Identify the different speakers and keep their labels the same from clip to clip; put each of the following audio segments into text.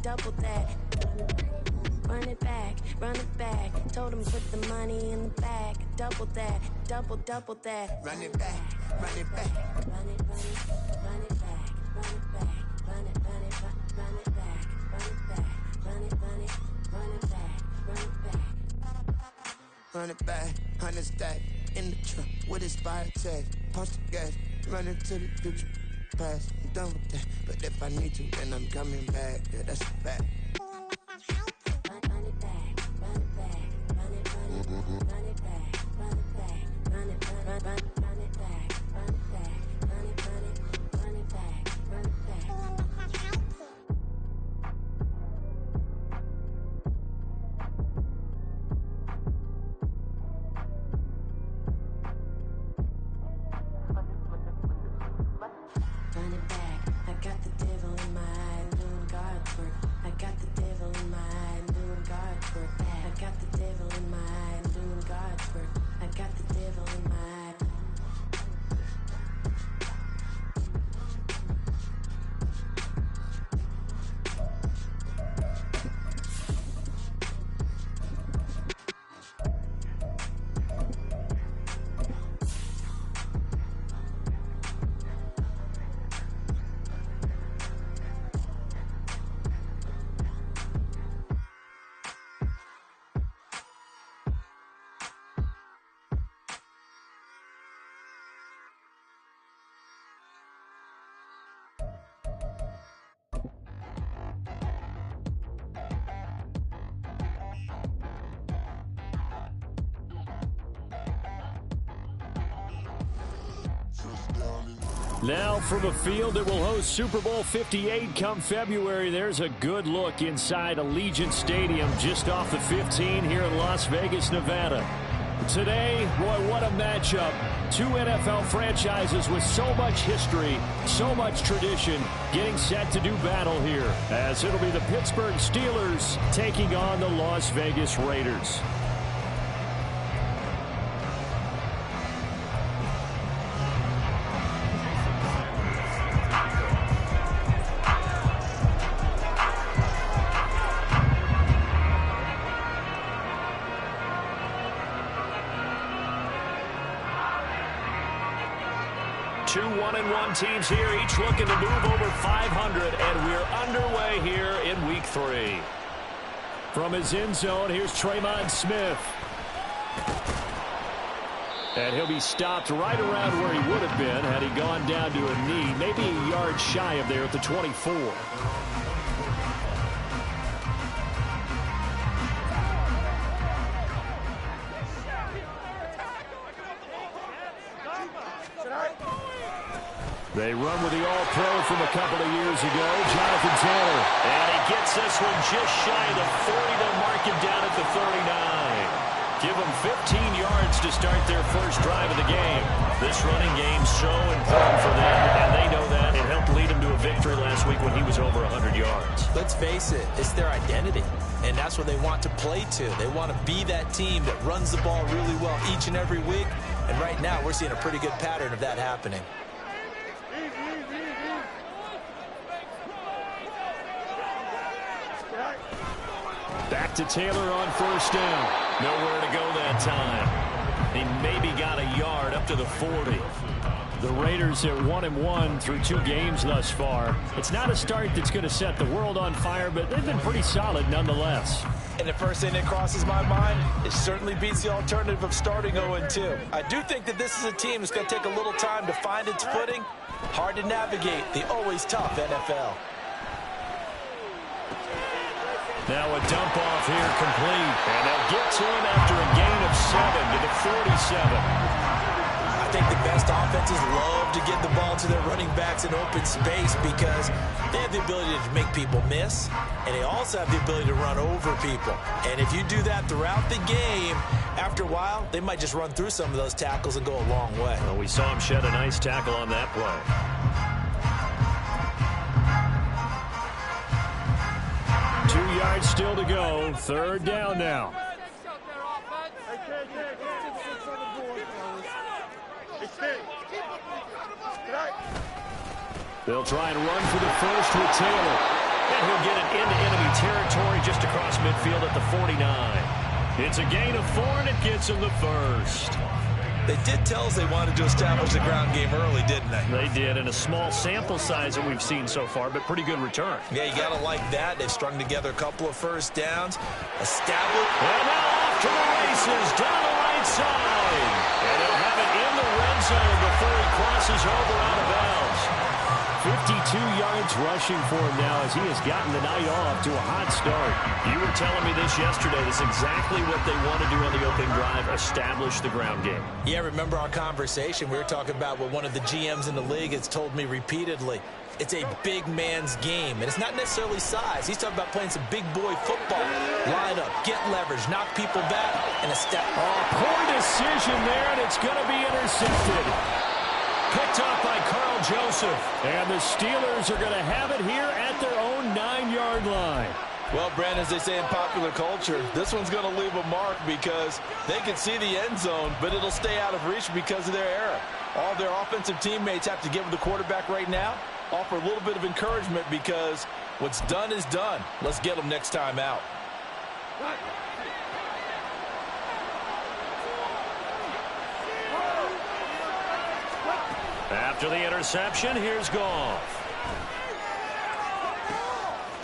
Speaker 1: double that. Run it back, run it back. Told him put the money in the bag. Double that, double that.
Speaker 2: Run it back, run it back.
Speaker 1: Run it back, run it back. Run it back, run it back. Run it back, run it back.
Speaker 2: Run it back, 100 stack. In the truck with his fire tag. Punch the gas, running to the future. Past, I'm done with that. But if I need to, then I'm coming back. Yeah, that's a fact.
Speaker 1: Run it back, run it back. Run it back, run it back. Run it back, run it back. Run it back, run it back. Run it back, run it back. Run it back, I got the devil in my eye, I'm doing guard work. I got the devil in my eye, I'm doing guard work. I got the devil in my eye, I'm doing guard work. I got the devil in my eye.
Speaker 3: Now from a field that will host Super Bowl 58 come February, there's a good look inside Allegiant Stadium just off the 15 here in Las Vegas, Nevada. Today, boy, what a matchup. Two NFL franchises with so much history, so much tradition, getting set to do battle here, as it'll be the Pittsburgh Steelers taking on the Las Vegas Raiders. Two 1-1 teams here, each looking to move over 500, and we're underway here in Week 3. From his end zone, here's Tremont Smith. And he'll be stopped right around where he would have been had he gone down to a knee, maybe a yard shy of there at the 24. They run with the All-Pro from a couple of years ago, Jonathan Taylor. And he gets this one just shy of the 40. They'll mark him down at the 39. Give them 15 yards to start their first drive of the game. This running game's so important for them, and they know that. It helped lead them to a victory last week when he was over 100 yards.
Speaker 4: Let's face it, it's their identity, and that's what they want to play to. They want to be that team that runs the ball really well each and every week, and right now we're seeing a pretty good pattern of that happening.
Speaker 3: Back to Taylor on first down. Nowhere to go that time. He maybe got a yard up to the 40. The Raiders at 1-1 through 2 games thus far. It's not a start that's going to set the world on fire, but they've been pretty solid nonetheless.
Speaker 4: And the first thing that crosses my mind, it certainly beats the alternative of starting 0-2. I do think that this is a team that's going to take a little time to find its footing. Hard to navigate the always tough NFL.
Speaker 3: Now a dump off here complete. And they'll get to him after a gain of 7 to the 47.
Speaker 4: I think the best offenses love to get the ball to their running backs in open space because they have the ability to make people miss, and they also have the ability to run over people. And if you do that throughout the game, after a while, they might just run through some of those tackles and go a long way.
Speaker 3: Well, we saw him shed a nice tackle on that play. 2 yards still to go. Third down now. They'll try and run for the first with Taylor. And he'll get it into territory just across midfield at the 49. It's a gain of 4, and it gets them the first.
Speaker 4: They did tell us they wanted to establish the ground game early, didn't they?
Speaker 3: They did, in a small sample size that we've seen so far, but pretty good return.
Speaker 4: Yeah, you got to like that. They've strung together a couple of first downs. Established.
Speaker 3: And now off to the races, down the right side. And they'll have it in the red zone before he crosses over out of bounds. 52 yards rushing for him now as he has gotten the night off to a hot start. You were telling me this yesterday. This is exactly what they want to do on the opening drive, establish the ground game.
Speaker 4: Yeah, remember our conversation? We were talking about what one of the GMs in the league has told me repeatedly. It's a big man's game, and it's not necessarily size. He's talking about playing some big boy football. Line up, get leverage, knock people back, and a step.
Speaker 3: Oh, poor decision there, and it's going to be intercepted. Picked up by Carl Joseph. And the Steelers are going to have it here at their own 9-yard line.
Speaker 5: Well, Brandon, as they say in popular culture, this one's going to leave a mark because they can see the end zone, but it'll stay out of reach because of their error. All their offensive teammates have to give the quarterback right now, offer a little bit of encouragement because what's done is done. Let's get them next time out.
Speaker 3: After the interception, here's Goff.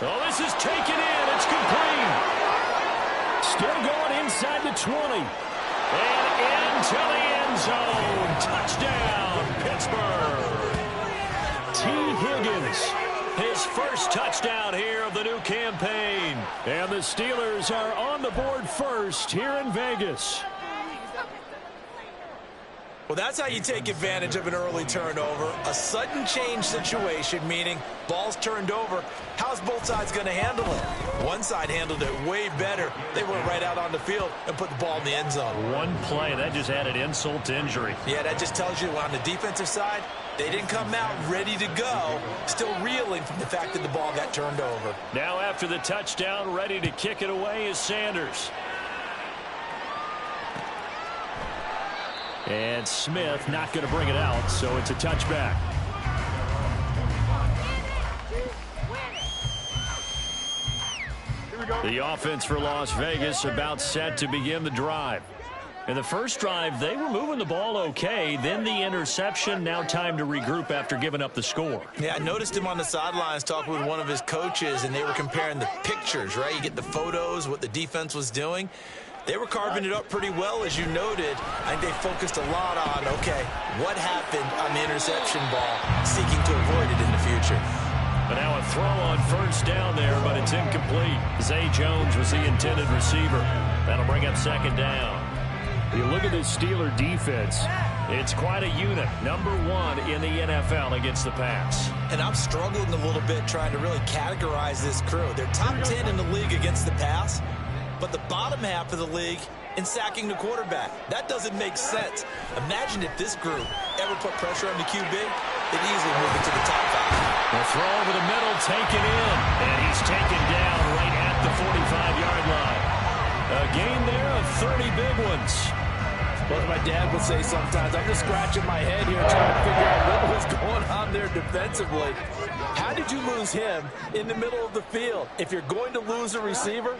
Speaker 3: Oh, this is taken in. It's complete. Still going inside the 20. And into the end zone. Touchdown, Pittsburgh. T. Higgins, his first touchdown here of the new campaign. And the Steelers are on the board first here in Vegas.
Speaker 4: Well, that's how you take advantage of an early turnover. A sudden change situation, meaning ball's turned over. How's both sides going to handle it? One side handled it way better. They went right out on the field and put the ball in the end zone.
Speaker 3: One play, that just added insult to injury.
Speaker 4: Yeah, that just tells you on the defensive side, they didn't come out ready to go, still reeling from the fact that the ball got turned over.
Speaker 3: Now after the touchdown, ready to kick it away is Sanders. And Smith not going to bring it out, so it's a touchback. The offense for Las Vegas about set to begin the drive. In the first drive, they were moving the ball okay. Then the interception, now time to regroup after giving up the score.
Speaker 4: Yeah, I noticed him on the sidelines talking with one of his coaches, and they were comparing the pictures, right? You get the photos, what the defense was doing. They were carving it up pretty well, as you noted. I think they focused a lot on, okay, what happened on the interception ball, seeking to avoid it in the future.
Speaker 3: But now a throw on first down there, but it's incomplete. Zay Jones was the intended receiver. That'll bring up second down. You look at this Steeler defense. It's quite a unit. Number 1 in the NFL against the pass.
Speaker 4: And I'm struggling a little bit trying to really categorize this crew. They're top 10 in the league against the pass, but the bottom half of the league in sacking the quarterback. That doesn't make sense. Imagine if this group ever put pressure on the QB, they'd easily move it to the top 5.
Speaker 3: The throw over the middle, taken in, and he's taken down right at the 45-yard line. A gain there of 30 big ones.
Speaker 5: Well, as my dad would say sometimes, I'm just scratching my head here trying to figure out what was going on there defensively. How did you lose him in the middle of the field? If you're going to lose a receiver,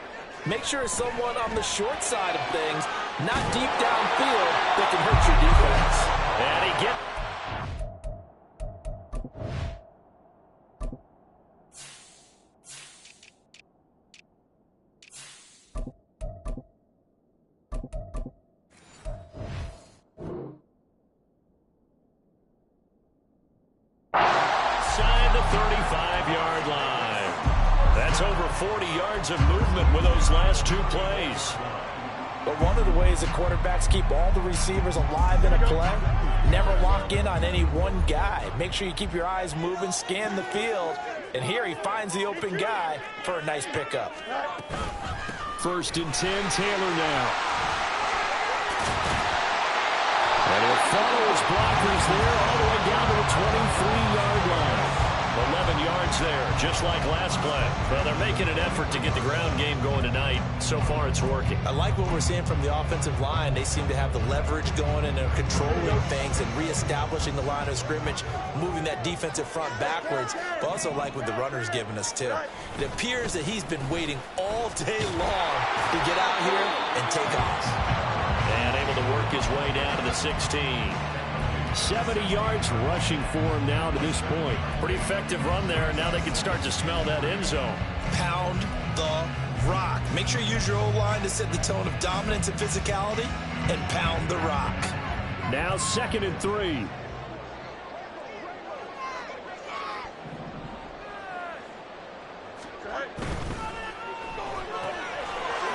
Speaker 5: make sure it's someone on the short side of things, not deep downfield, that can hurt your defense.
Speaker 3: And he gets... Inside the 35-yard line. That's over 40 yards of movement with those last 2 plays.
Speaker 4: But one of the ways that quarterbacks keep all the receivers alive in a play, never lock in on any one guy. Make sure you keep your eyes moving, scan the field, and here he finds the open guy for a nice pickup.
Speaker 3: 1st and 10, Taylor now. And he'll follow his blockers there all the way down to the 23-yard line. 11 yards yards there, just like last play. Well, they're making an effort to get the ground game going tonight. So far, it's working.
Speaker 4: I like what we're seeing from the offensive line. They seem to have the leverage going, and they're controlling things and reestablishing the line of scrimmage, moving that defensive front backwards. But also like what the runner's giving us, too. It appears that he's been waiting all day long to get out here and take off.
Speaker 3: And able to work his way down to the 16. 70 yards rushing for him now to this point. Pretty effective run there. Now they can start to smell that end zone.
Speaker 4: Pound the rock. Make sure you use your O-line to set the tone of dominance and physicality, and pound the rock.
Speaker 3: Now 2nd and 3.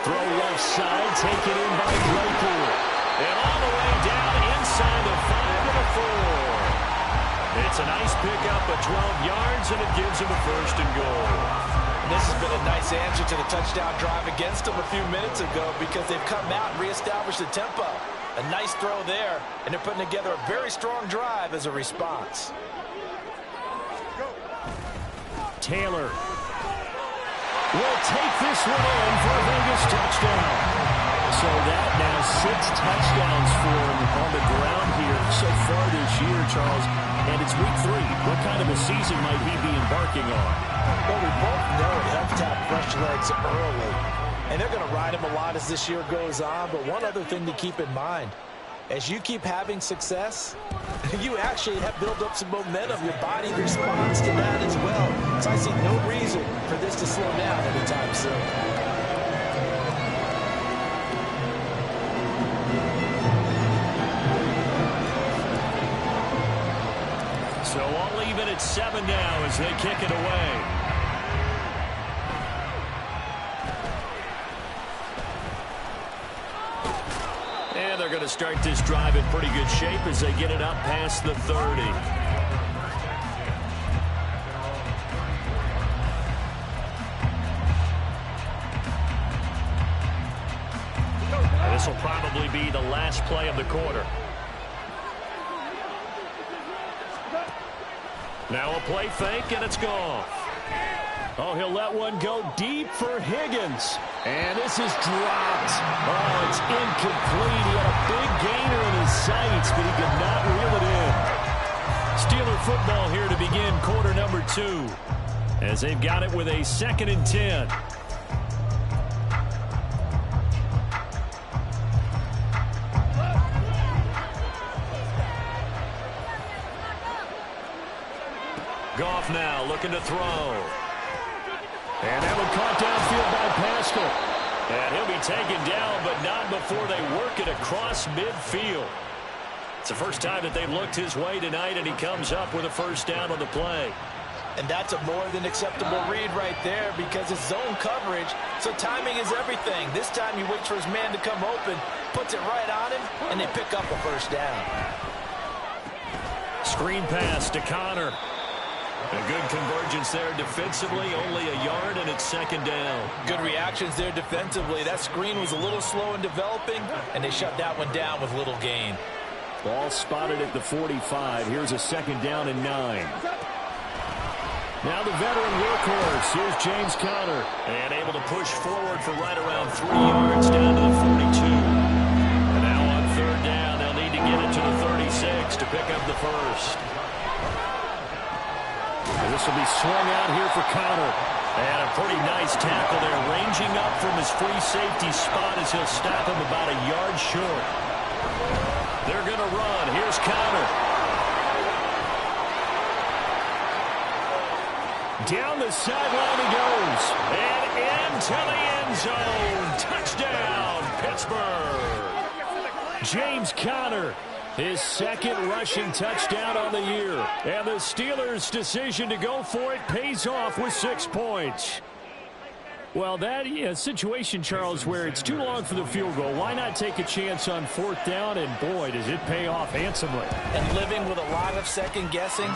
Speaker 3: Throw left side, taken in by Claypool. And all the way down inside the 5 to the 4. It's a nice pickup of 12 yards, and it gives him a 1st and goal.
Speaker 4: And this has been a nice answer to the touchdown drive against them a few minutes ago, because they've come out and reestablished the tempo. A nice throw there, and they're putting together a very strong drive as a response.
Speaker 3: Taylor will take this one in for a Vegas touchdown. So that now 6 touchdowns for him on the ground here so far this year, Charles. And it's week 3. What kind of a season might he be embarking on?
Speaker 4: Well, we both know it helps to have fresh legs early. And they're going to ride him a lot as this year goes on. But one other thing to keep in mind, as you keep having success, you actually have built up some momentum. Your body responds to that as well. So I see no reason for this to slow down anytime soon.
Speaker 3: So all even at 7 now as they kick it away. And they're going to start this drive in pretty good shape as they get it up past the 30. This will probably be the last play of the quarter. Now a play fake, and it's gone. Oh, he'll let one go deep for Higgins. And this is dropped. Oh, it's incomplete. He had a big gainer in his sights, but he could not reel it in. Steeler football here to begin quarter number 2, as they've got it with a 2nd and 10. Goff now looking to throw. And that one caught downfield by Pascal. And he'll be taken down, but not before they work it across midfield. It's the first time that they've looked his way tonight, and he comes up with a 1st down on the play.
Speaker 4: And that's a more than acceptable read right there, because it's zone coverage, so timing is everything. This time he waits for his man to come open, puts it right on him, and they pick up a 1st down.
Speaker 3: Screen pass to Connor. A good convergence there defensively, only a yard, and it's 2nd down.
Speaker 4: Good reactions there defensively. That screen was a little slow in developing, and they shut that one down with little gain.
Speaker 3: Ball spotted at the 45. Here's a 2nd down and 9. Now the veteran workhorse. Here's James Conner. And able to push forward for right around 3 yards down to the 42. And now on 3rd down, they'll need to get it to the 36 to pick up the 1st. And this will be swung out here for Conner. And a pretty nice tackle there, ranging up from his free safety spot as he'll stop him about a yard short. They're going to run. Here's Conner. Down the sideline he goes. And into the end zone. Touchdown, Pittsburgh. James Conner, his 2nd rushing touchdown on the year. And the Steelers' decision to go for it pays off with 6 points. Well, that situation, Charles, where it's too long for the field goal. Why not take a chance on 4th down? And, boy, does it pay off handsomely.
Speaker 4: And living with a lot of second-guessing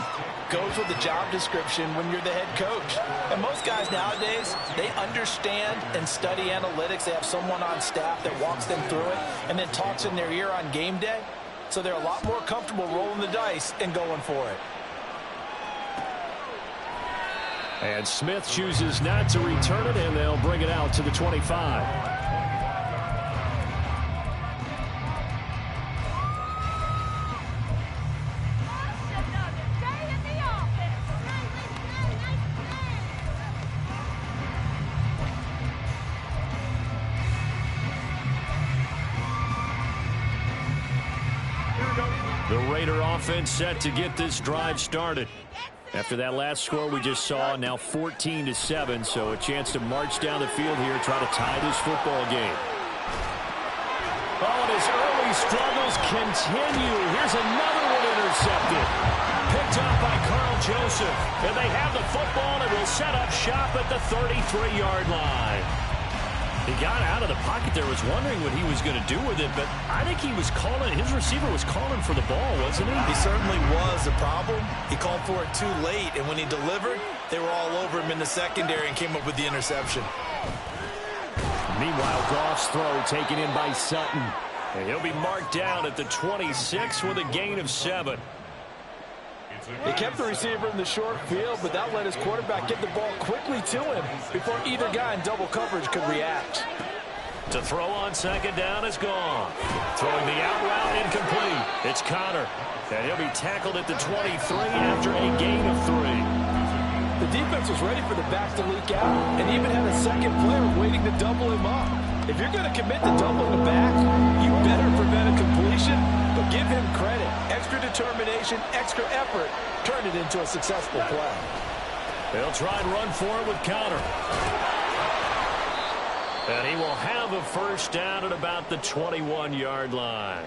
Speaker 4: goes with the job description when you're the head coach. And most guys nowadays, they understand and study analytics. They have someone on staff that walks them through it and then talks in their ear on game day. So they're a lot more comfortable rolling the dice and going for it.
Speaker 3: And Smith chooses not to return it, and they'll bring it out to the 25. The Raider offense set to get this drive started. After that last score we just saw, now 14-7, so a chance to march down the field here, try to tie this football game. Oh, and his early struggles continue. Here's another one intercepted. Picked up by Carl Joseph. And they have the football and will set up shop at the 33-yard line. He got out of the pocket there, was wondering what he was going to do with it, but I think he was calling, his receiver was calling for the ball, wasn't he?
Speaker 4: He certainly was. The problem, he called for it too late, and when he delivered, they were all over him in the secondary and came up with the interception.
Speaker 3: Meanwhile, Goff's throw taken in by Sutton. And he'll be marked down at the 26 with a gain of 7.
Speaker 5: They kept the receiver in the short field, but that let his quarterback get the ball quickly to him before either guy in double coverage could react.
Speaker 3: To throw on second down is gone. Throwing the out route incomplete. It's Connor. And he'll be tackled at the 23 after a gain of 3.
Speaker 5: The defense was ready for the back to leak out and even had a second player waiting to double him up. If you're going to commit to doubling the back, you better prevent a completion, but give him credit. Extra determination, extra effort, turned it into a successful play.
Speaker 3: They'll try and run for it with Connor. And he will have a first down at about the 21-yard line.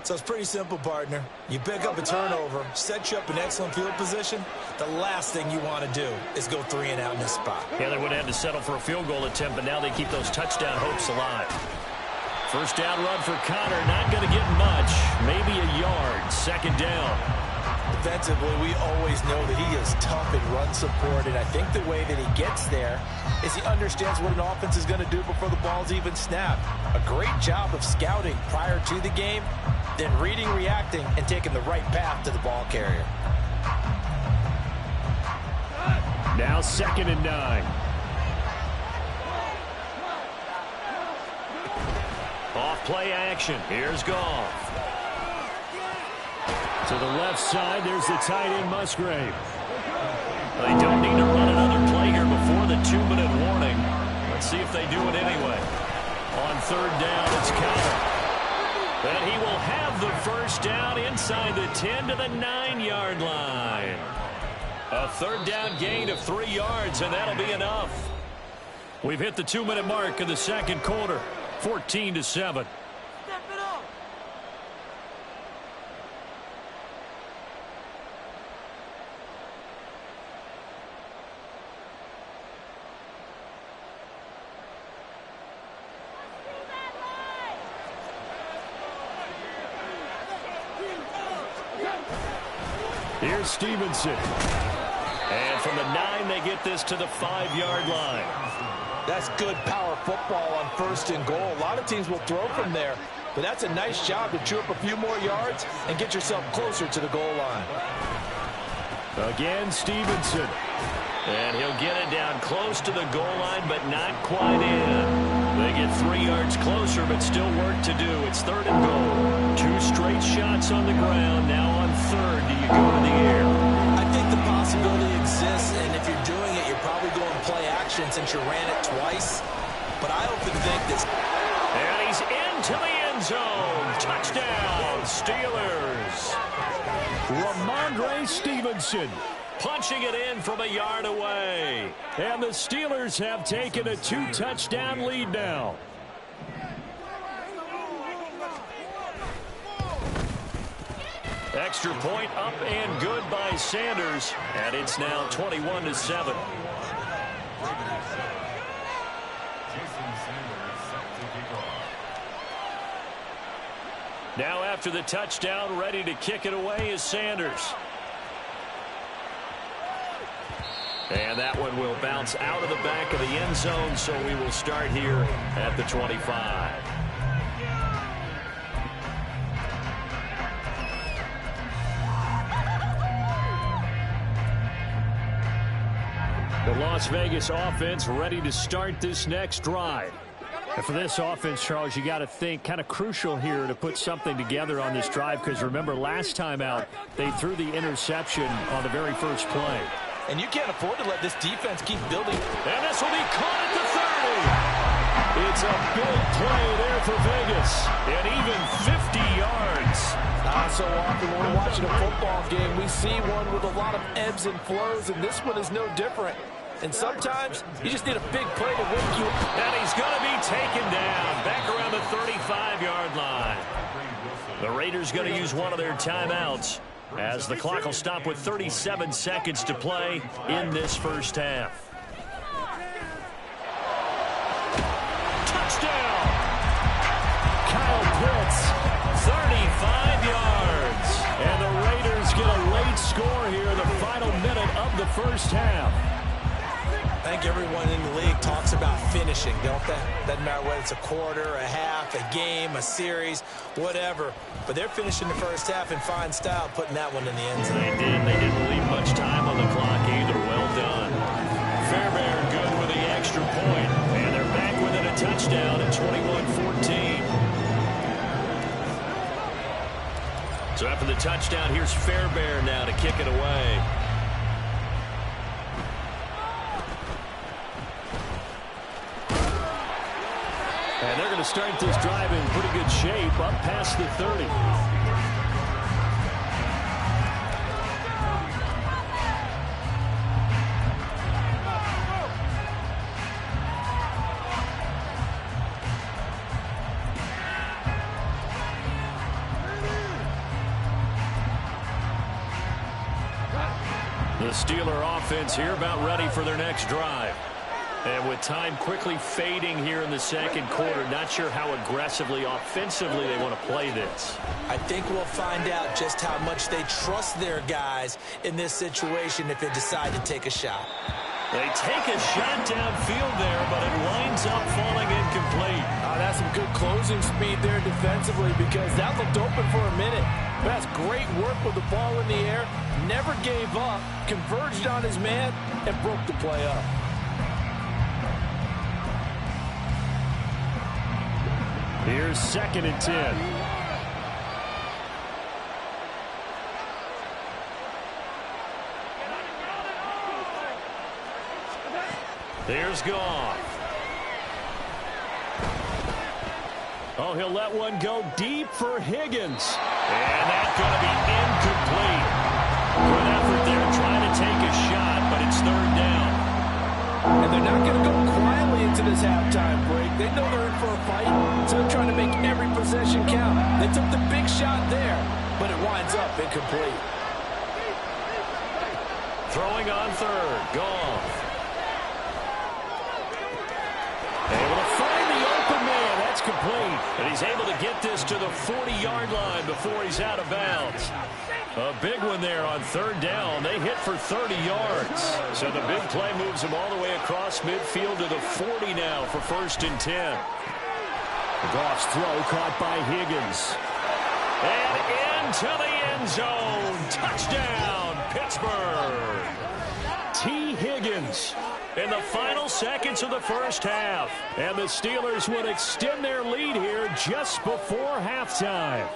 Speaker 4: So it's pretty simple, partner. You pick up a turnover, set you up in excellent field position. The last thing you want to do is go 3 and out in this spot.
Speaker 3: Yeah, they would have had to settle for a field goal attempt, but now they keep those touchdown hopes alive. First down run for Connor, not going to get much. Maybe a yard, second down.
Speaker 4: Defensively, we always know that he is tough in run support, and I think the way that he gets there is he understands what an offense is going to do before the ball's even snapped. A great job of scouting prior to the game, then reading, reacting, and taking the right path to the ball carrier.
Speaker 3: Now 2nd and 9. Off play action. Here's Goff. To the left side, there's the tight end Musgrave. They don't need to run another play here before the 2-minute warning. Let's see if they do it anyway. On 3rd down, it's Connor. And he will have the first down inside the 10 to the 9-yard line. A 3rd down gain of 3 yards, and that'll be enough. We've hit the 2-minute mark of the second quarter. 14-7. Here's Stevenson. And from the 9, they get this to the 5-yard line.
Speaker 5: That's good power football on 1st and goal. A lot of teams will throw from there, but that's a nice job to chew up a few more yards and get yourself closer to the goal line.
Speaker 3: Again, Stevenson. And he'll get it down close to the goal line, but not quite in. They get 3 yards closer, but still work to do. It's 3rd and goal. 2 straight shots on the ground. Now on 3rd, do you go to the air?
Speaker 4: I think the possibility exists, and if you're doing it, you're probably going play action since you ran it twice. But I often think this.
Speaker 3: And he's into the end zone. Touchdown, Steelers. Ramondre Stevenson punching it in from a yard away. And the Steelers have taken a 2-touchdown lead now. Extra point up and good by Sanders. And it's now 21-7. Now after the touchdown, ready to kick it away is Sanders. And that one will bounce out of the back of the end zone, so we will start here at the 25. Las Vegas offense ready to start this next drive. And for this offense, Charles, you got to think kind of crucial here to put something together on this drive, because remember last time out they threw the interception on the very first play.
Speaker 5: And you can't afford to let this defense keep building.
Speaker 3: And this will be caught at the 30. It's a big play there for Vegas. And even 50 yards.
Speaker 5: So often when we're watching a football game, we see one with a lot of ebbs and flows, and this one is no different. And sometimes you just need a big play to win you.
Speaker 3: And he's going to be taken down back around the 35-yard line. The Raiders going to use one of their timeouts as the clock will stop with 37 seconds to play in this first half. Touchdown! Kyle Pitts, 35 yards. And the Raiders get a late score here in the final minute of the first half.
Speaker 4: I think everyone in the league talks about finishing, don't they? Doesn't matter whether it's a quarter, a half, a game, a series, whatever. But they're finishing the first half in fine style, putting that one in the end zone.
Speaker 3: They did. They didn't leave much time on the clock either. Well done. Fairbairn good with the extra point. And they're back within a touchdown at 21-14. So after the touchdown, here's Fairbairn now to kick it away. And they're going to start this drive in pretty good shape up past the 30. The Steeler offense here about ready for their next drive. And with time quickly fading here in the second quarter, not sure how aggressively, offensively they want to play this.
Speaker 4: I think we'll find out just how much they trust their guys in this situation if they decide to take a shot.
Speaker 3: They take a shot downfield there, but it winds up falling incomplete.
Speaker 5: That's some good closing speed there defensively, because that looked open for a minute. But that's great work with the ball in the air. Never gave up, converged on his man, and broke the play up.
Speaker 3: Here's 2nd and 10. There's Goff. Oh, he'll let one go deep for Higgins. And that's going to be incomplete. Good effort there trying to take a shot, but it's 3rd down.
Speaker 5: And they're not going to go quietly into this halftime break. They know they're in for a fight, so they're trying to make every possession count. They took the big shot there, but it winds up incomplete.
Speaker 3: Throwing on 3rd, Goff. Able to find the open man. That's complete. And he's able to get this to the 40-yard line before he's out of bounds. A big one there on 3rd down. They hit for 30 yards. So the big play moves them all the way across midfield to the 40 now for 1st and 10. Goff's throw caught by Higgins. And into the end zone. Touchdown, Pittsburgh. T. Higgins in the final seconds of the first half. And the Steelers would extend their lead here just before halftime.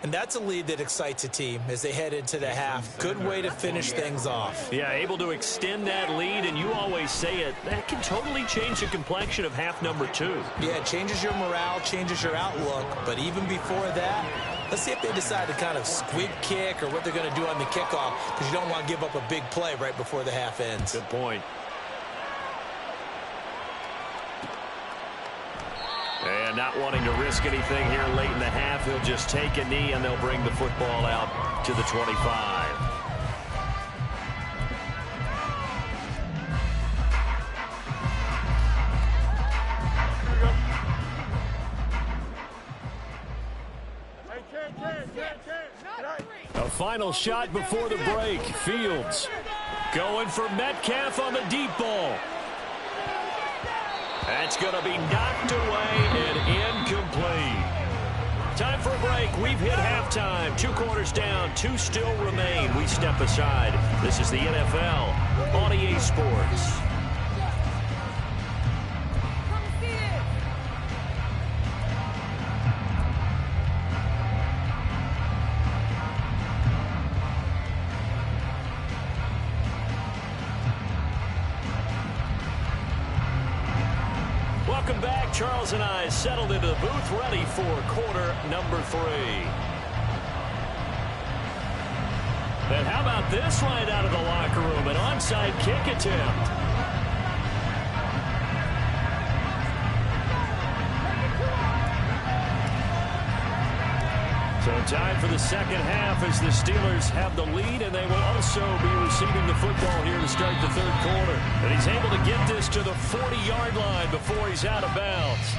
Speaker 4: And that's a lead that excites a team as they head into the half. Good way to finish things off.
Speaker 3: Yeah, able to extend that lead, and you always say it, that can totally change the complexion of half number 2.
Speaker 4: Yeah, it changes your morale, changes your outlook. But even before that, let's see if they decide to kind of squib kick or what they're going to do on the kickoff, because you don't want to give up a big play right before the half ends.
Speaker 3: Good point. And not wanting to risk anything here late in the half, he'll just take a knee and they'll bring the football out to the 25. A final shot before the break. Fields going for Metcalf on the deep ball. That's going to be knocked away and incomplete. Time for a break. We've hit halftime. 2 quarters down, 2 still remain. We step aside. This is the NFL on EA Sports. Welcome back. Charles and I settled into the booth, ready for quarter number 3. And how about this right out of the locker room? An onside kick attempt. So time for the second half as the Steelers have the lead, and they will also be receiving the football here to start the third quarter. And he's able to get this to the 40-yard line before he's out of bounds.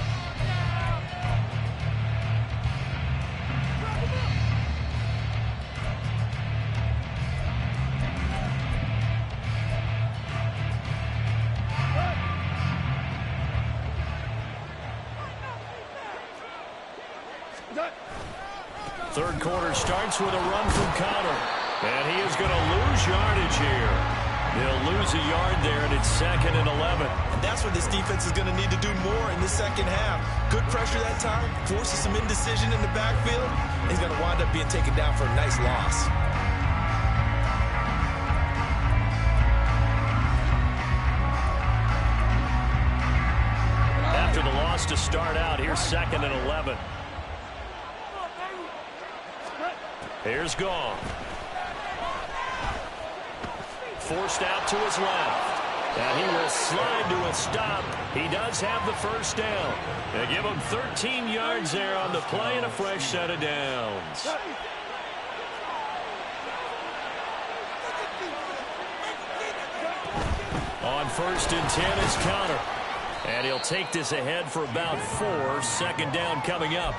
Speaker 3: Third quarter starts with a run from Connor. And he is going to lose yardage here. He'll lose a yard there, and it's 2nd and 11.
Speaker 4: And that's what this defense is going to need to do more in the second half. Good pressure that time, forces some indecision in the backfield. He's going to wind up being taken down for a nice loss.
Speaker 3: After the loss to start out, here's 2nd and 11. Here's Goff. Forced out to his left. And he will slide to a stop. He does have the first down. They give him 13 yards there on the play and a fresh set of downs. On 1st and 10 is Connor. And he'll take this ahead for about 4. 2nd down coming up.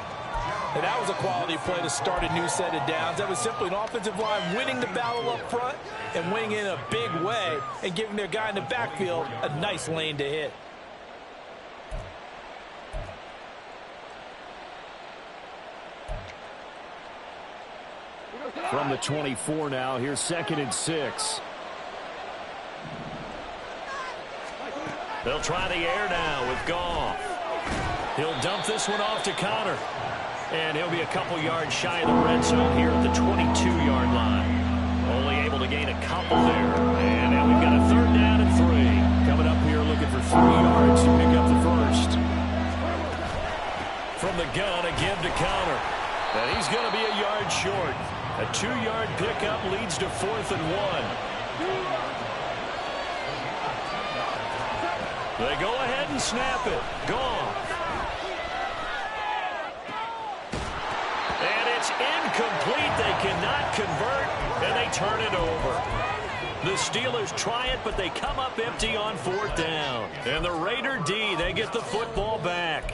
Speaker 5: And that was a quality play to start a new set of downs. That was simply an offensive line winning the battle up front and winning in a big way and giving their guy in the backfield a nice lane to hit.
Speaker 3: From the 24 now, here's 2nd and 6. They'll try the air now with Goff. He'll dump this one off to Connor. And he'll be a couple yards shy of the red zone here at the 22-yard line. Only able to gain a couple there. And now we've got a 3rd down and 3. Coming up here looking for 3 yards to pick up the first. From the gun, a give to Connor. And he's going to be a yard short. A 2-yard pickup leads to 4th and 1. They go ahead and snap it. Goff. And it's incomplete. They cannot convert, and they turn it over. The Steelers try it, but they come up empty on 4th down. And the Raider D, they get the football back.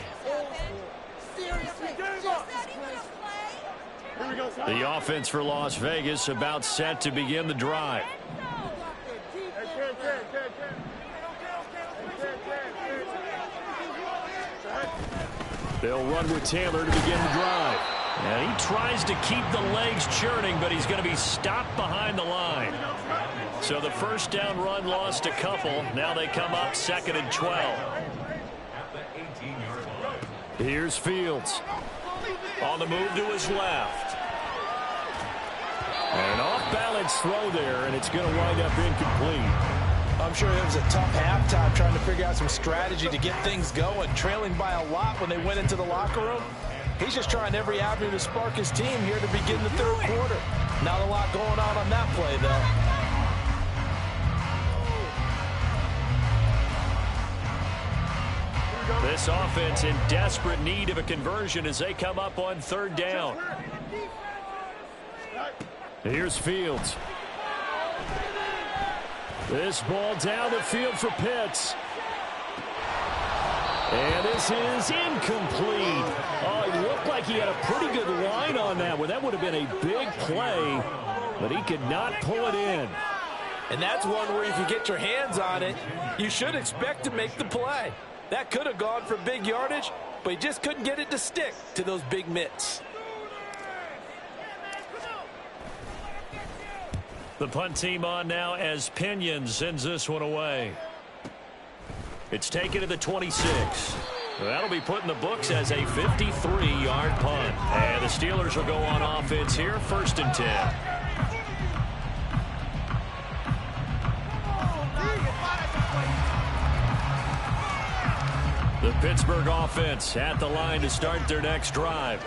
Speaker 3: The offense for Las Vegas about set to begin the drive. They'll run with Taylor to begin the drive. And he tries to keep the legs churning, but he's going to be stopped behind the line. So the first down run lost a couple. Now they come up 2nd and 12. Here's Fields. On the move to his left. An off-balance throw there, and it's going to wind up incomplete.
Speaker 5: I'm sure it was a tough halftime trying to figure out some strategy to get things going, trailing by a lot when they went into the locker room. He's just trying every avenue to spark his team here to begin the third quarter. Not a lot going on that play, though.
Speaker 3: This offense in desperate need of a conversion as they come up on 3rd down. Here's Fields. This ball down the field for Pitts. And this is incomplete. Oh, it looked like he had a pretty good line on that one. That would have been a big play, but he could not pull it in.
Speaker 5: And that's one where if you get your hands on it, you should expect to make the play. That could have gone for big yardage, but he just couldn't get it to stick to those big mitts.
Speaker 3: The punt team on now as Pinion sends this one away. It's taken to the 26. That'll be put in the books as a 53-yard punt. And the Steelers will go on offense here, 1st and 10. The Pittsburgh offense at the line to start their next drive.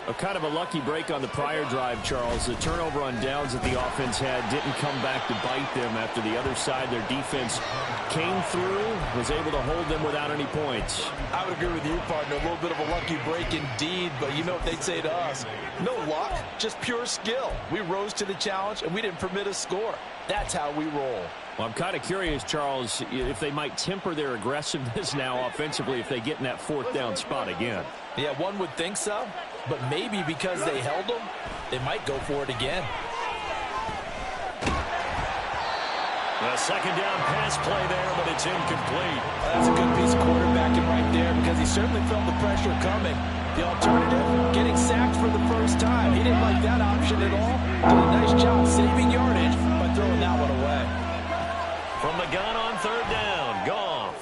Speaker 3: A kind of a lucky break on the prior drive, Charles. The turnover on downs that the offense had didn't come back to bite them after the other side. Their defense came through, was able to hold them without any points.
Speaker 5: I would agree with you, partner. A little bit of a lucky break indeed, but you know what they'd say to us? No luck, just pure skill. We rose to the challenge, and we didn't permit a score. That's how we roll.
Speaker 3: Well, I'm kind of curious, Charles, if they might temper their aggressiveness now offensively if they get in that 4th down spot again.
Speaker 5: Yeah, one would think so, but maybe because they held them, they might go for it again.
Speaker 3: A 2nd down pass play there, but it's incomplete.
Speaker 5: That's a good piece of quarterbacking right there because he certainly felt the pressure coming. The alternative, getting sacked for the first time. He didn't like that option at all. Did a nice job saving yardage by throwing that one away.
Speaker 3: From the gun on 3rd down, Goff.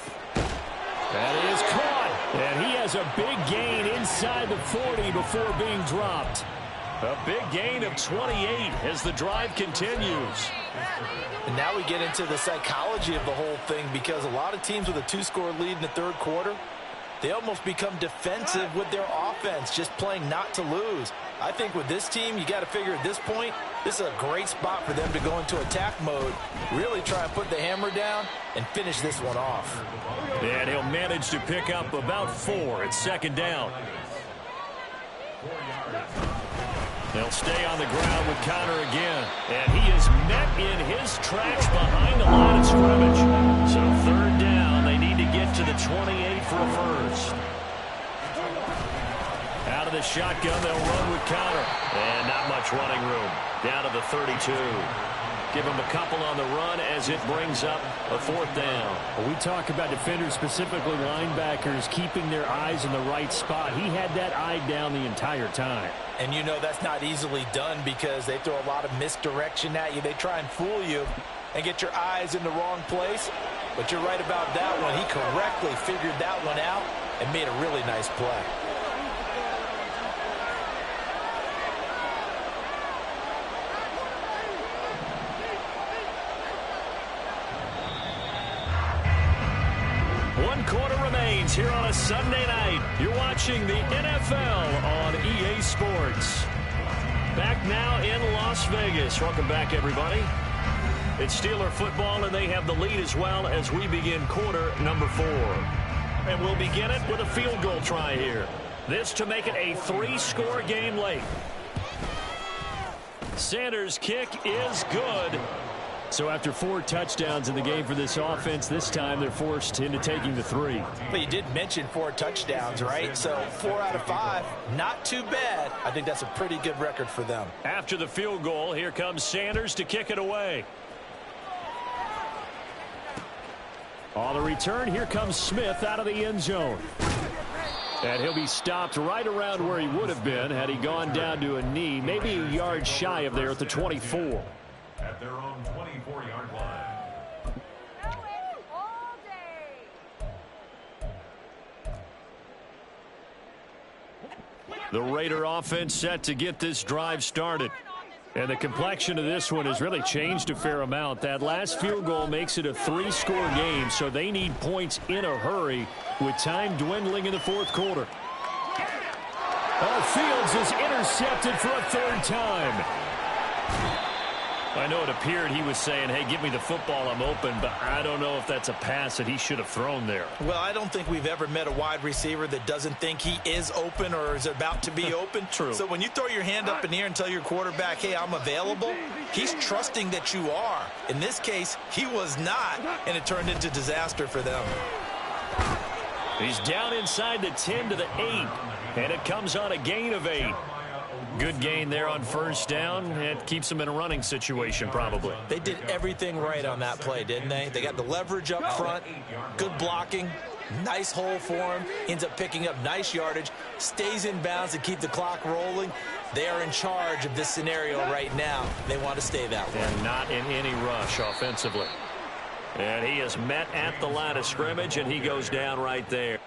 Speaker 3: That is caught, and he has a big gain inside the 40 before being dropped. A big gain of 28 as the drive continues.
Speaker 5: And now we get into the psychology of the whole thing because a lot of teams with a 2-score lead in the 3rd quarter, they almost become defensive with their offense, just playing not to lose. I think with this team, you got to figure at this point, this is a great spot for them to go into attack mode, really try and put the hammer down and finish this one off.
Speaker 3: And he'll manage to pick up about 4 at 2nd down. They'll stay on the ground with Connor again. And he is met in his tracks behind the line of scrimmage. So 3rd down, they need to get to the 28 for a first. Out of the shotgun, they'll run with Connor. And not much running room. Down to the 32. Give him a couple on the run as it brings up a 4th down. Well, we talk about defenders, specifically linebackers, keeping their eyes in the right spot. He had that eye down the entire time.
Speaker 5: And you know that's not easily done because they throw a lot of misdirection at you. They try and fool you and get your eyes in the wrong place. But you're right about that one. He correctly figured that one out and made a really nice play.
Speaker 3: One quarter remains here on a Sunday night. You're watching the NFL on EA Sports. Back now in Las Vegas. Welcome back, everybody. It's Steeler football, and they have the lead as well as we begin quarter number 4. And we'll begin it with a field goal try here. This to make it a 3-score game late. Sanders' kick is good. So after 4 touchdowns in the game for this offense, this time they're forced into taking the 3.
Speaker 5: But you did mention 4 touchdowns, right? So 4 out of 5, not too bad. I think that's a pretty good record for them.
Speaker 3: After the field goal, here comes Sanders to kick it away. On the return, here comes Smith out of the end zone. And he'll be stopped right around where he would have been had he gone down to a knee, maybe a yard shy of there at the 24.
Speaker 6: At their own 24-yard line.
Speaker 3: The Raider offense set to get this drive started. And the complexion of this one has really changed a fair amount. That last field goal makes it a 3-score game, so they need points in a hurry with time dwindling in the 4th quarter. Fields is intercepted for a 3rd time. I know it appeared he was saying, hey, give me the football, I'm open, but I don't know if that's a pass that he should have thrown there.
Speaker 5: Well, I don't think we've ever met a wide receiver that doesn't think he is open or is about to be open.
Speaker 3: True.
Speaker 5: So when you throw your hand up in the air and tell your quarterback, hey, I'm available, he's trusting that you are. In this case, he was not, and it turned into disaster for them.
Speaker 3: He's down inside the 10 to the 8, and it comes on a gain of 8. Good gain there on 1st down. It keeps them in a running situation, probably.
Speaker 5: They did everything right on that play, didn't they? They got the leverage up front, good blocking,
Speaker 4: Nice hole for him. Ends up picking up nice yardage. Stays in bounds to keep the clock rolling. They are in charge of this scenario right now. They want to stay that way.
Speaker 3: And not in any rush offensively. And he is met at the line of scrimmage, and he goes down right there.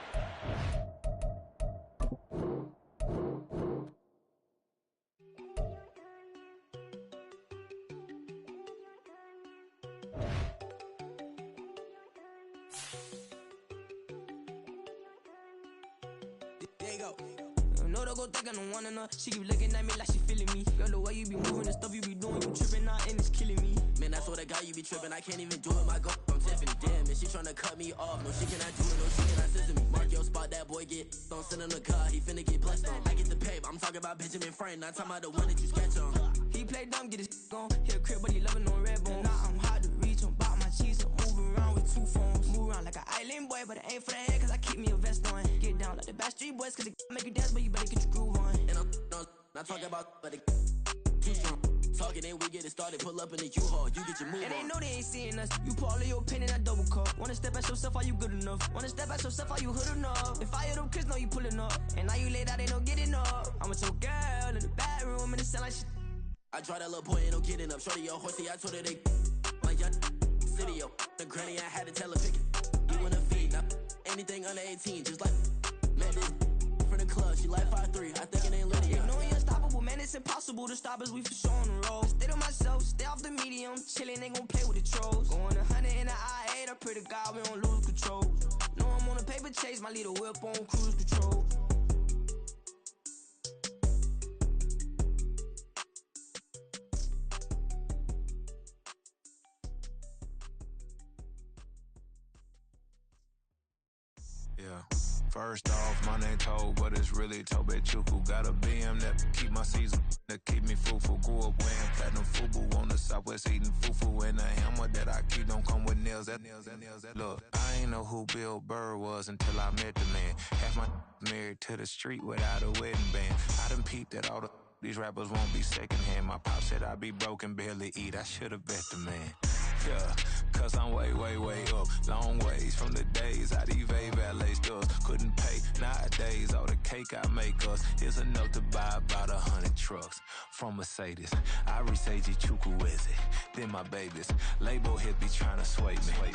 Speaker 7: She keep looking at me like she feeling me. Girl, the way you be moving and stuff you be doing, you tripping out and it's killing me. Man, I swear to God, you be tripping. I can't even do it. My girl, I'm Tiffany. Damn, and she tryna cut me off. No, she cannot do it. No, she cannot scissor me. Mark your spot, that boy get. Don't send him the car. He finna get blessed on. I get the paper. I'm talking about Benjamin Franklin. Not talking about the one that you sketch on. He play dumb, get his gone. Hit a crib, but he loving on red bone. Now I'm hard to reach. I'm about my cheese. I'm moving around with 2 phones. Move around like an island boy, but it ain't for the head, cause I keep me a vest on. Get down like the Backstreet Boys, cause it make you dance, but you better get your groove on. And I'm not talking about, but it too strong. Talking and we get it started, pull up in the U-Haul, you get your move on. And they know they ain't seeing us. You pull all of your pain in that double cup. Wanna step at yourself, are you good enough? Wanna step at yourself, are you hood enough? If I hear them kids, know you pulling up. And now you late out, ain't no getting up. I'm with your girl in the bedroom, and it sound like shit. I draw that little boy, ain't no getting up. Shorty, your horsey, I told her they my young city, yo. The granny, I had to tell her pick it. You in the feed, now anything under 18, just like man, this from the club, she like 5'3", I think it ain't Lydia. You know you unstoppable, man, it's impossible to stop us, we for sure on the road. Stay to myself, stay off the medium, chillin', they gon' play with the trolls. Going 100 in the I-8, I pray to God we don't lose control. Know I'm on a paper chase, my leader whip on cruise control.
Speaker 8: Yeah. First off, my name Toad, but it's really Tobe Chuku. Got a BM that keep my season, that keep me fruitful. Grew up wearing platinum FUBU on the Southwest, eating fufu. And the hammer that I keep don't come with nails. Look, I ain't know who Bill Burr was until I met the man. Half my married to the street without a wedding band. I done peeped at all these rappers won't be secondhand. My pop said I'd be broken, barely eat. I should've bet the man. Yeah, cause I'm way up, long ways from the days I eBay valet stores couldn't pay. Nowadays, all the cake I make us is enough to buy about 100 trucks from Mercedes. I resage Chukwueze, then my babies. Label hit be trying to sway me,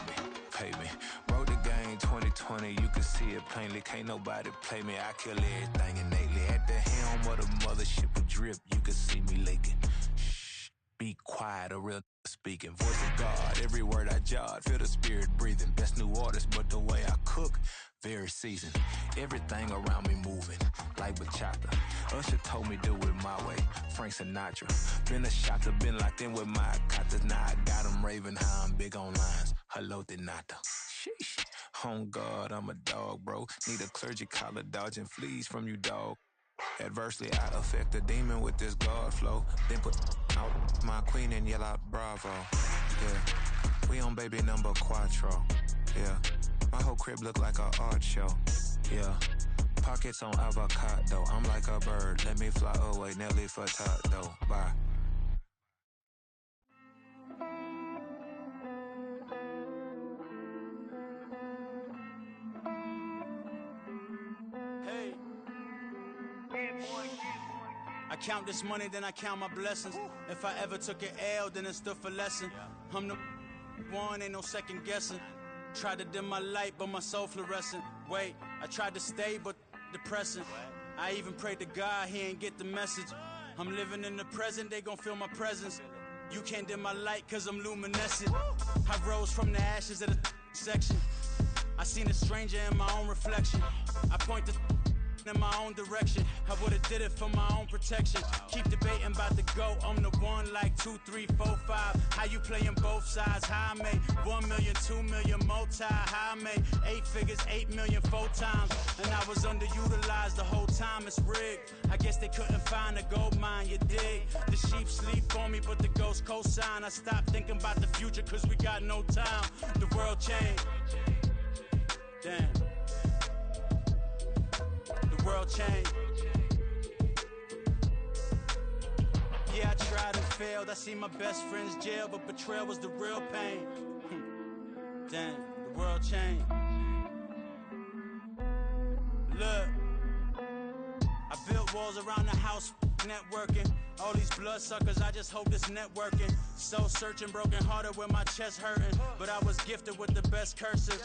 Speaker 8: pay me. Wrote the game 2020, you can see it plainly. Can't nobody play me, I kill everything innately. At the helm of the mothership with drip, you can see me leaking. Shh, be quiet, a real speaking. Voice of God, every word I jot, feel the spirit breathing. Best new artist, but the way I cook, very seasoned. Everything around me moving, like bachata. Usher told me do it my way, Frank Sinatra. Been a shotter, been locked in with my katas. Now I got them raving how I'm big on lines. Hello, Denata. Sheesh. On God, I'm a dog, bro. Need a clergy collar, dodging fleas from you, dog. Adversely, I affect the demon with this God flow. Then put out my queen and yell out bravo. Yeah, we on baby number quattro. Yeah, my whole crib look like a art show. Yeah, pockets on avocado. I'm like a bird, let me fly away. Nelly Furtado, bye.
Speaker 9: I count this money, then I count my blessings. If I ever took an L, then it stood for lesson. I'm the one, ain't no second guessing. Tried to dim my light, but my soul fluorescent. Wait, I tried to stay, but depressing. I even prayed to God, he ain't get the message. I'm living in the present, they gon' feel my presence. You can't dim my light, cause I'm luminescent. I rose from the ashes of the section. I seen a stranger in my own reflection. I point the in my own direction. I would've did it for my own protection. Keep debating about the GOAT. I'm the one like 2, 3, 4, 5. How you playing both sides? How I made 1 million, 2 million, multi. How I made 8 figures, 8 million, 4 times. And I was underutilized the whole time. It's rigged. I guess they couldn't find a gold mine, you dig? The sheep sleep on me, but the ghost cosign. I stopped thinking about the future, cause we got no time. The world changed. Damn. The world changed. Yeah, I tried and failed. I seen my best friends jail, but betrayal was the real pain. Damn, the world changed. walls around the house, networking. All these bloodsuckers, I just hope this networking. Soul searching, broken hearted with my chest hurting. But I was gifted with the best cursive.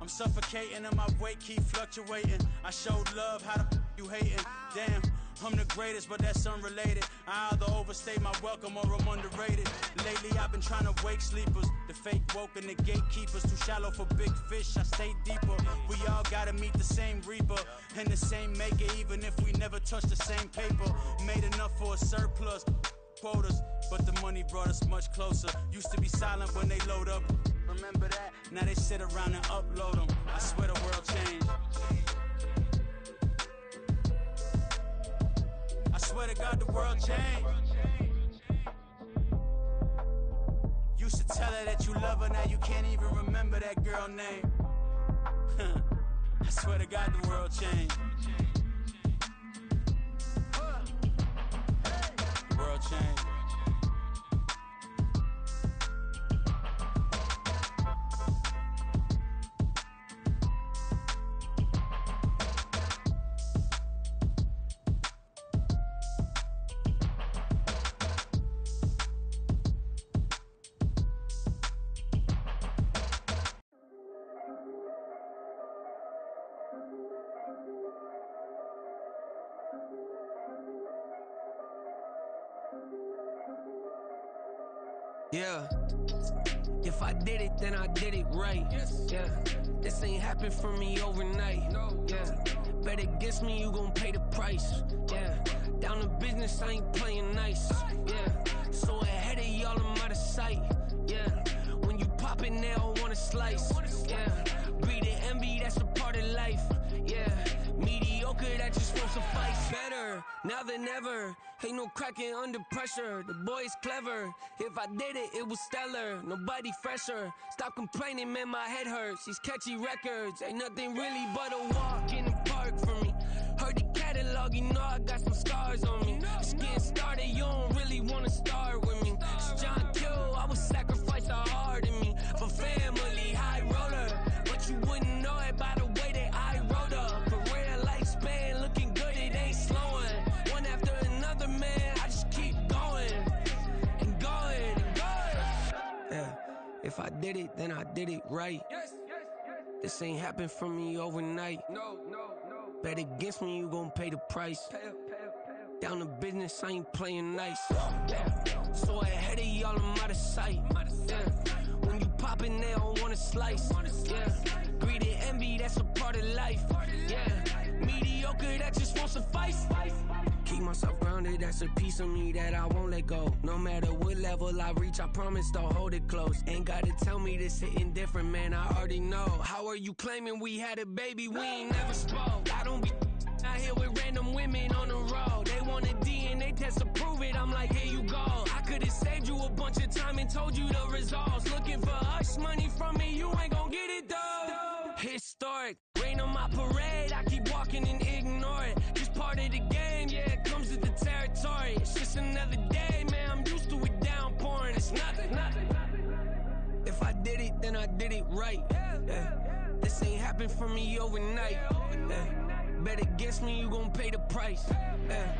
Speaker 9: I'm suffocating and my weight keep fluctuating. I showed love, how the you hating? Damn, I'm the greatest, but that's unrelated. I either overstay my welcome or I'm underrated. Lately I've been trying to wake sleepers. The fake woke and the gatekeepers. Too shallow for big fish, I stay deeper. We all gotta meet the same reaper and the same maker, even if we never touch the same paper. Made enough for a surplus quotas, but the money brought us much closer. Used to be silent when they load up. Remember that? Now they sit around and upload them. I swear the world changed. I swear to God the world changed. Used to tell her that you love her, now you can't even remember that girl name. I swear to God the world changed. The world changed.
Speaker 10: Yeah, if I did it, then I did it right. Yeah, this ain't happened for me overnight. Yeah, bet against me, you gon' pay the price. Yeah, down to business, I ain't playing nice. Yeah, so ahead of y'all, I'm out of sight. Yeah, when you pop it, they all wanna slice. Yeah, greed and envy, that's a part of life. Yeah, mediocre, that just won't suffice. Better now than ever. Ain't no cracking under pressure. The boy's clever. If I did it, it was stellar. Nobody fresher. Stop complaining, man, my head hurts. These catchy records ain't nothing really but a walk in the park for me. Heard the catalog, you know I got some scars on me. Just getting started, you don't really wanna start with me. It's John Kill, I would sacrifice a heart in me for family, high roller. But you wouldn't know it by the way that I wrote up. Career lifespan looking good, it ain't slowing. One after another, man, I just keep going and going and going. Yeah, if I did it, then I did it right. This ain't happened for me overnight. No. Bet against me, you gon' pay the price. Down to business, I ain't playing nice. Yeah. So ahead of y'all, I'm out of sight. Yeah. When you poppin', they don't wanna slice. Yeah. Greed and envy, that's a part of life. Yeah. Mediocre, that just won't suffice. Keep myself grounded, that's a piece of me that I won't let go. No matter what level I reach, I promise to hold it close. Ain't gotta tell me this hitting different, man, I already know. How are you claiming we had a baby, we ain't never spoke? I don't be out here with random women on the road. They want a DNA test to prove it, I'm like, here you go. I could've saved you a bunch of time and told you the results. Looking for hush money from me, you ain't gon' get it though. Historic, rain on my parade, I keep walking and ignore it. Just part of the game, yeah, it comes with the territory. It's just another day, man, I'm used to it downpouring. It's nothing. If I did it, then I did it right. Yeah. This ain't happened for me overnight. Yeah. Bet against me, you gon' pay the price. Yeah.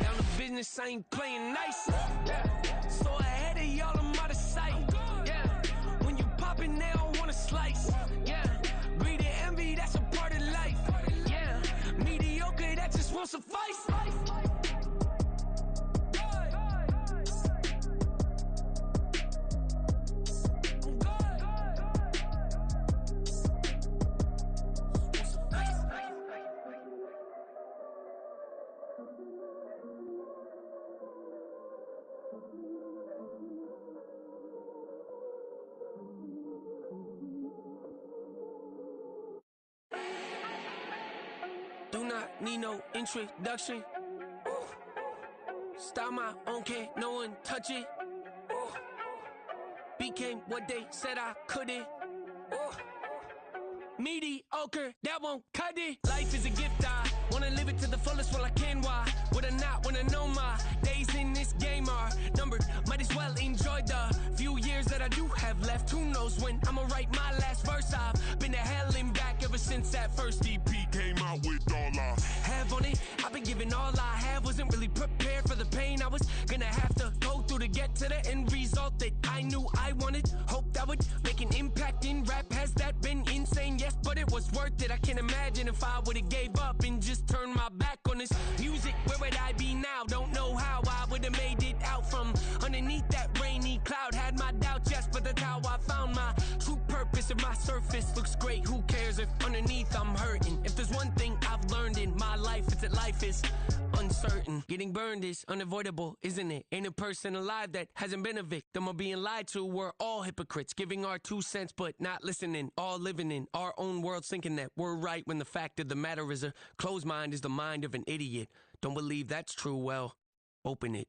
Speaker 10: Down to business, I ain't playing nice. Yeah. So ahead of y'all, I'm out of sight. Yeah. When you poppin', they don't wanna slice. Yeah. Greed and envy, that's a part of life. Yeah. Mediocre, that just won't suffice. Do not need no introduction. Ooh. Style my own, can't no one touch it. Ooh. Became what they said I couldn't. Ooh. Mediocre, that won't cut it. Life is a gift die. Wanna live it to the fullest while I can. Why would I not wanna know my days in this game are numbered? Might as well enjoy the few years that I do have left. Who knows when I'ma write my last verse? I've been to hell and back ever since that first EP came out with all I have on it. I've been giving all I have. Wasn't really prepared for the pain I was gonna have to go through to get to the end result that I knew I wanted. Hoped I would make an impact in rap. Has that been insane? Yes, but it was worth it. I can't imagine if I would've gave up and just turned my back on this music. Where would I be now? Don't know how I would've made it out from underneath that rainy cloud. Had my doubts, yes, but that's how I found my true purpose. If my surface looks great, who cares if underneath I'm hurting? If there's one thing I've learned in my life, it's that life is uncertain. Getting burned is unavoidable, isn't it? Ain't a person alive that hasn't been a victim of being lied to. We're all hypocrites, giving our 2 cents but not listening. All living in our own world, thinking that we're right when the fact of the matter is a closed mind is the mind of an idiot. Don't believe that's true? Well, open it.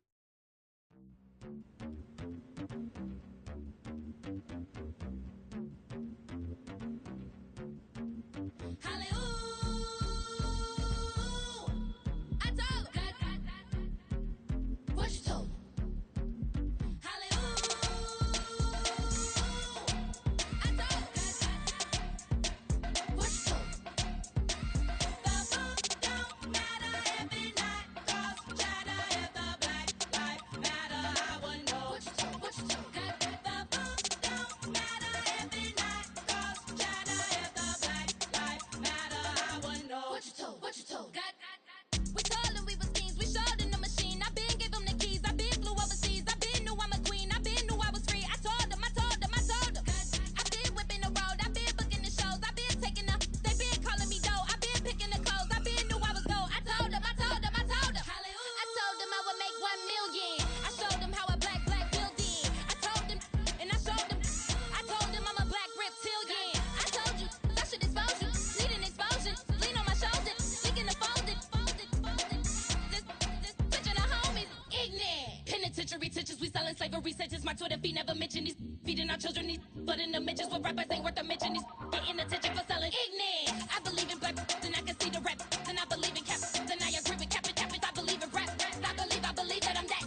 Speaker 11: Slavery sentences, my Twitter feed never mention these feeding our children these but in the mentions with rappers ain't worth a mention these getting attention for selling ignorant. I believe in black and I can see the rap and I believe in cap and I agree with cap and I believe in rap. I believe that I'm that.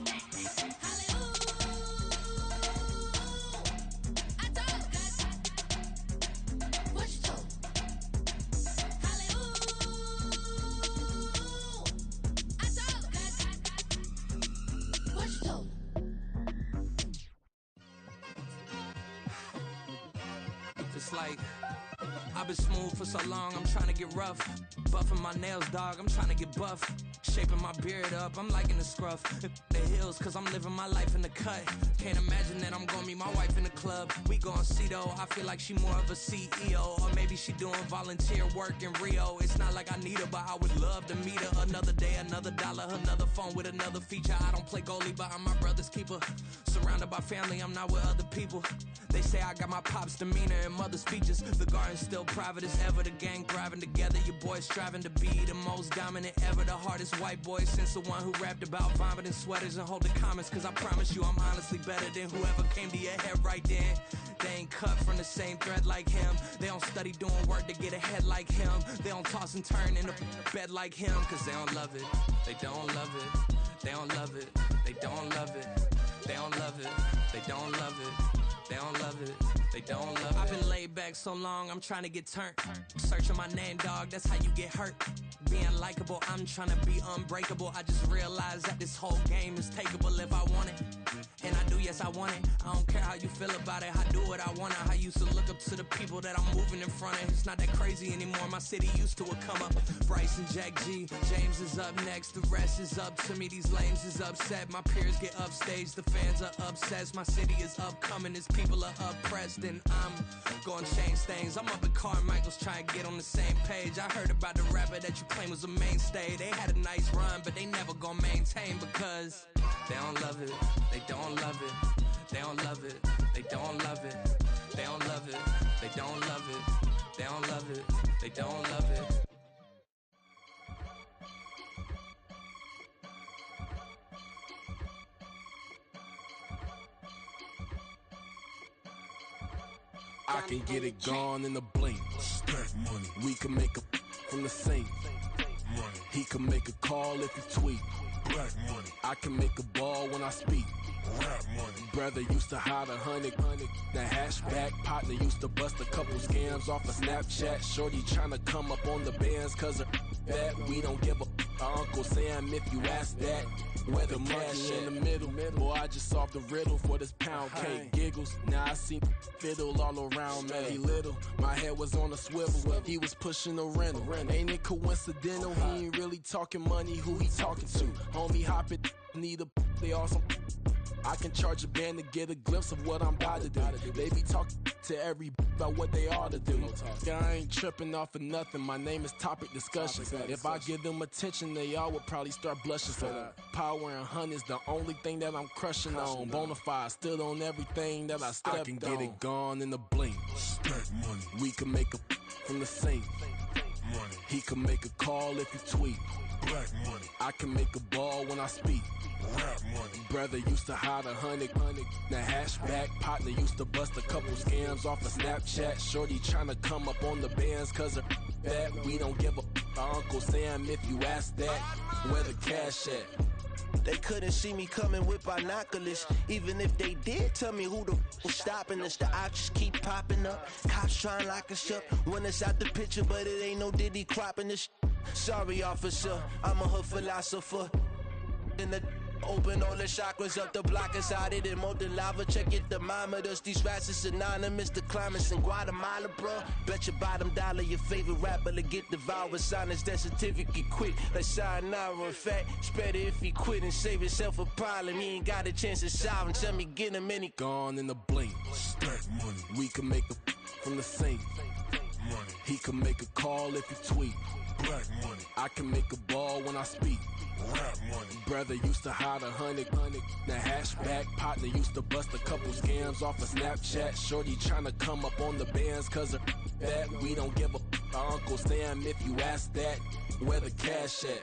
Speaker 10: It's like I've been smooth for so long, I'm trying to get rough. Buffing my nails, dog, I'm trying to get buff. Shaping my beard up, I'm liking the scruff. The hills, cause I'm living my life in the cut. Can't imagine that I'm gonna meet my wife in the club. We gon' see though, I feel like she more of a CEO. Or maybe she doing volunteer work in Rio. It's not like I need her, but I would love to meet her. Another day, another dollar, another phone with another feature. I don't play goalie, but I'm my brother's keeper. Surrounded by family, I'm not with other people. They say I got my pop's demeanor and mother's features. The garden's still private as ever, the gang thriving together. Your boys striving to be the most dominant ever. The hardest white boy since the one who rapped about vomiting sweaters and holding comments. Cause I promise you I'm honestly better than whoever came to your head right then. They ain't cut from the same thread like him. They don't study doing work to get ahead like him. They don't toss and turn in the bed like him. Cause they don't love it, they don't love it. They don't love it, they don't love it. They don't love it, they don't love it. They don't love it, they don't love it. I've been laid back so long, I'm trying to get turned. Searching my name, dog, that's how you get hurt. Being likable, I'm trying to be unbreakable. I just realized that this whole game is takeable if I want it. And I do, yes, I want it. I don't care how you feel about it, I do what I want. I used to look up to the people that I'm moving in front of. It's not that crazy anymore, my city used to it come up. Bryce and Jack G, James is up next. The rest is up to me, these lames is upset. My peers get upstaged, the fans are obsessed. My city is upcoming, it's people are oppressed, and I'm gonna change things. I'm up at Carmichael's trying to get on the same page. I heard about the rapper that you claim was a mainstay. They had a nice run, but they never gonna maintain because they don't love it, they don't love it, they don't love it, they don't love it, they don't love it, they don't love it, they don't love it, they don't love it.
Speaker 12: I can get it gone in a blink. Stack money. We can make a from the sink. money. He can make a call if he tweet. Black money. I can make a ball when I speak. Rap money. Brother used to hide 100. The hashback partner used to bust a couple scams off of Snapchat. Shorty tryna come up on the bands cause of that. We don't give a Uncle Sam if you ask that. Where the cash in the middle. Boy, I just solved the riddle for this pound cake. Giggles, now I see fiddle all around, man. He little, my head was on a swivel. He was pushing a rental. Ain't it coincidental? He ain't really talking money, who he talking to? Homie, hop it, need a, they awesome. I can charge a band to get a glimpse of what I'm about to do. They be talking to every about what they ought to do. I ain't tripping off of nothing. My name is Topic Discussion. If I give them attention, they all would probably start blushing. So power and hunt is the only thing that I'm crushing on. Bonafide, stood on everything that I stepped on. I can get it gone in a blink. Stack money. We can make a from the sink. Money. He can make a call if he tweet. Black money. I can make a ball when I speak. Rap money. Brother used to hide 100. The hashback partner used to bust a couple scams off of Snapchat. Shorty tryna come up on the bands cause of that. We don't give a Uncle Sam if you ask that. Where the cash at?
Speaker 13: They couldn't see me coming with binoculars. Even if they did tell me who the was stopping us, the options keep popping up. Cops trying to lock us up when it's out the picture, but it ain't no Diddy cropping this. Sorry, officer, I'm a hood philosopher. In the open all the chakras up the block inside it and molten lava. Check your thermometers. These rats is anonymous. The climates in Guatemala, bro. Bet your bottom dollar your favorite rapper to get devoured. Sign his death certificate quick. Like sayonara. In fact, it's better if he quit and save himself a problem. He ain't got a chance to solve him. Tell me get him any
Speaker 12: gone in the blink. Stack money. We can make a from the sink. Money. He can make a call if he tweet. Black money. I can make a ball when I speak. Rap money. Brother used to hide 100. The hashback partner used to bust a couple scams off of Snapchat. Shorty tryna come up on the bands cause of that. We don't give a Uncle Sam if you ask that. Where the cash at?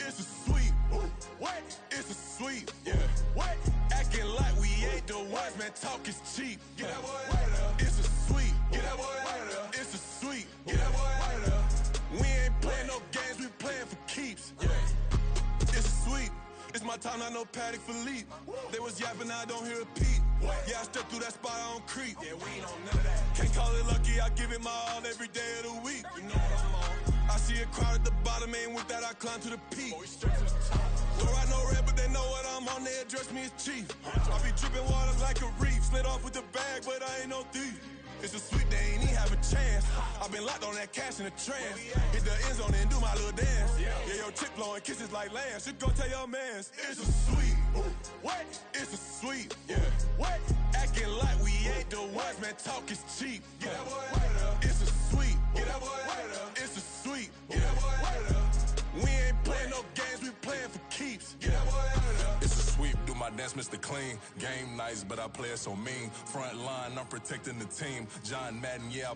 Speaker 14: It's a sweep. What? It's a sweep. Yeah. What? Acting like we ain't the ones, man. Talk is cheap. Get that boy out of there. It's a sweep. Get that boy out of there. It's a sweep. Get that boy out of there. We ain't playing no games. We playing for keeps. Yeah. It's a sweep. It's my time, not no Paddock Philippe. They was yapping, I don't hear a peep. Yeah, I stepped through that spot, I don't creep. Yeah, we ain't on none of that. Can't call it lucky, I give it my all every day of the week. You know what I'm on. I see a crowd at the bottom, and with that I climb to the peak. Though I know red, but they know what I'm on, they address me as chief. I be dripping waters like a reef, slid off with the bag, but I ain't no thief. It's a sweep, they ain't even have a chance. I've been locked on that cash in a trance. Hit the end zone and do my little dance. Yeah, your chick blowing kisses like lambs. You go tell your mans. It's a sweep. What? It's a sweep. Yeah. What? Acting like we ain't the ones, man. Talk is cheap. Get that boy out of there. It's a sweep. Get that boy out of there. It's a sweep. Get that boy out of there. We ain't playing no games, we playing for keeps. Get that boy out of there.
Speaker 15: It's a sweep, do my dance, Mr. Clean. Game nice, but I play it so mean. Front line, I'm protecting the team. John Madden, yeah.